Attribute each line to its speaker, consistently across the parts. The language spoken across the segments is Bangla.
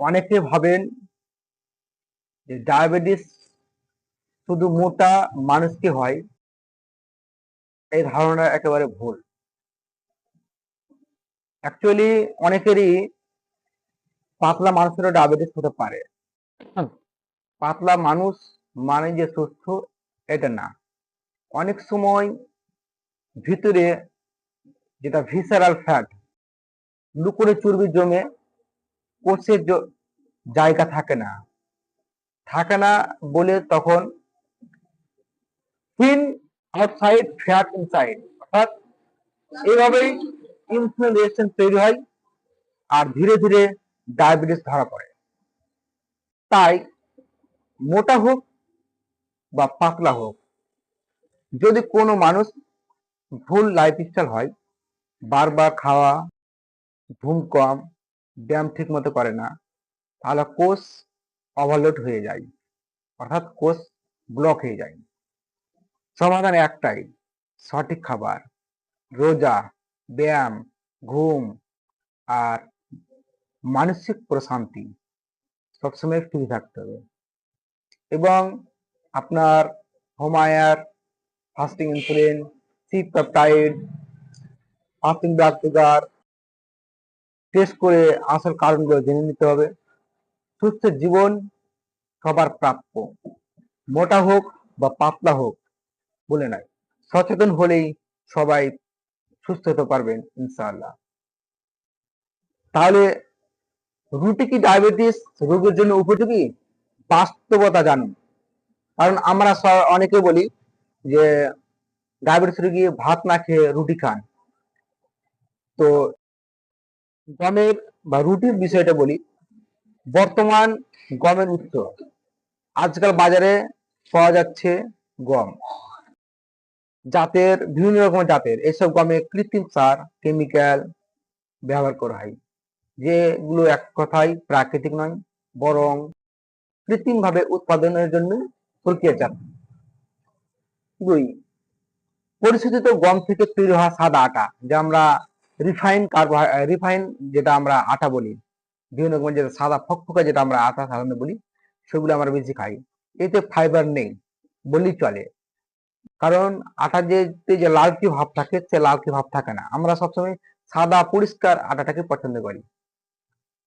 Speaker 1: অনেকে ভাবেন যে ডায়াবেটিস শুধু মোটা মানুষকে হয়। এই ধারণা একেবারে ভুল। অ্যাকচুয়ালি অনেকেরই পাতলা মানুষেরও ডায়াবেটিস হতে পারে। পাতলা মানুষ মানে যে সুস্থ, এটা না। অনেক সময় ভিতরে যেটা ভিসারাল ফ্যাট, লুকোরে চর্বি জমে কোষের জায়গা থাকে না বলে তখন থিন আউটসাইড ফ্যাট ইনসাইড, অর্থাৎ এইভাবেই ইনসুলিন রেজিস্ট্যান্স তৈরি হয় আর ধীরে ধীরে ডায়াবেটিস ধরা পড়ে। তাই মোটা হোক বা পাতলা হোক, যদি কোনো মানুষ ভুল লাইফস্টাইল হয়, বারবার খাওয়া, ঘুম কম, ব্যায়াম ঠিক মতো করে না, তাহলে কোষ ওভারলোড হয়ে যায়, অর্থাৎ কোষ ব্লক হয়ে যায়। সমাধান একটাই, সঠিক খাবার, রোজা, ব্যায়াম, ঘুম আর মানসিক প্রশান্তি সবসময় ফ্রি থাকতে হবে। এবং আপনার HOMA IR, fasting insulin, C peptide, fasting blood sugar test করে আসল কারণগুলো জেনে নিতে হবে। সুস্থ জীবন সবার প্রাপ্য, মোটা হোক বা পাতলা হোক বলে নাই, সচেতন হলেই সবাই সুস্থ হতে পারবেন ইনশাআল্লাহ। তাহলে রুটি কি ডায়াবেটিস রোগের জন্য উপযোগী? বাস্তবতা জানুন। কারণ আমরা অনেকে বলি যে ডায়াবেটিস রোগী ভাত না খেয়ে রুটি খান। তো গমের বা রুটির বিষয়টা বলি। বর্তমান গমের উৎস, আজকাল বাজারে পাওয়া যাচ্ছে গম জাতের, বিভিন্ন রকমের জাতের। এসব গমে কৃত্রিম সার, কেমিক্যাল ব্যবহার করা হয়, যেগুলো এক কথায় প্রাকৃতিক নয়, বরং কৃত্রিম ভাবে উৎপাদনের জন্য প্রক্রিয়াজাত। দুই, পরিশোধিত গম থেকে তৈরি হওয়া সাদা আটা, যা আমরা রিফাইন যেটা আমরা আটা বলি, বিভিন্ন রকমের যেটা সাদা ফকফকা যেটা আমরা আটা সাধারণত বলি, সেগুলো আমরা বেশি খাই। এতে ফাইবার নেই বললেই চলে। কারণ আটার যে লালচে ভাব থাকে, সে লালচে ভাব থাকে না। আমরা সবসময় সাদা পরিষ্কার আটাটাকে পছন্দ করি।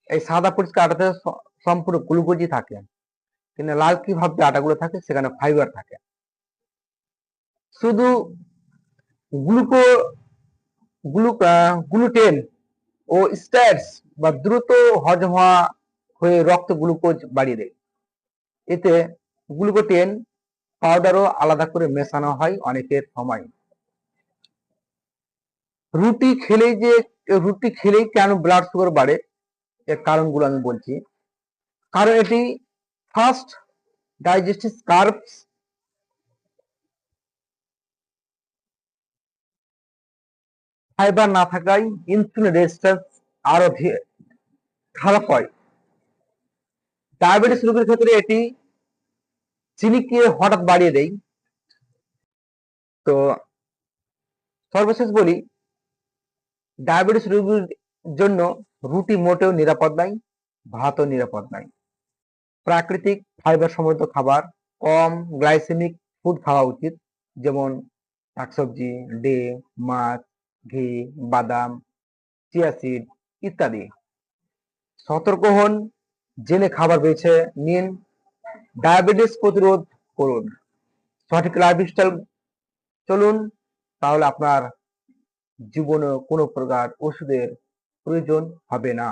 Speaker 1: এই সাদা পরিষ্কার আটাতে সম্পূর্ণ গ্লুকোজই থাকে, কিন্তু লালচে ভাব যে আটাগুলো থাকে সেখানে ফাইবার থাকে। শুধু গ্লুটেন ও স্টার্চ বা দ্রুত হজম হয়ে রক্ত গ্লুকোজ বাড়িয়ে দেয়। এতে গ্লুকোটেন পাউডারও আলাদা করে মেশানো হয় অনেকের সময়। রুটি খেলেই কেন ব্লাড সুগার বাড়ে, এর কারণগুলো আমি বলছি। কারণ এটি ফার্স্ট ডাইজেস্টিভ কার্বস, ফাইবার না থাকায় ইনসুলিন রেজিস্ট্যান্স আরো খারাপ হয়। ডায়াবেটিস রোগীর ক্ষেত্রে এটি চিনিকে হঠাৎ বাড়িয়ে দেয়। তো সর্বশেষ বলি, ডায়াবেটিস রোগীর জন্য রুটি মোটেও নিরাপদ নয়, ভাতও নিরাপদ নয়। প্রাকৃতিক ফাইবার সমৃদ্ধ খাবার, কম গ্লাইসেমিক ফুড খাওয়া উচিত, যেমন শাকসবজি, ডিম, মাছ, ঘি, বাদাম, চিয়া সিড ইত্যাদি। সতর্ক হন, জেনে খাবার বেছে নিন, ডায়াবেটিস প্রতিরোধ করুন, সঠিক লাইফস্টাইল চলুন, তাহলে আপনার জীবনে কোনো প্রকার ওষুধের প্রয়োজন হবে না।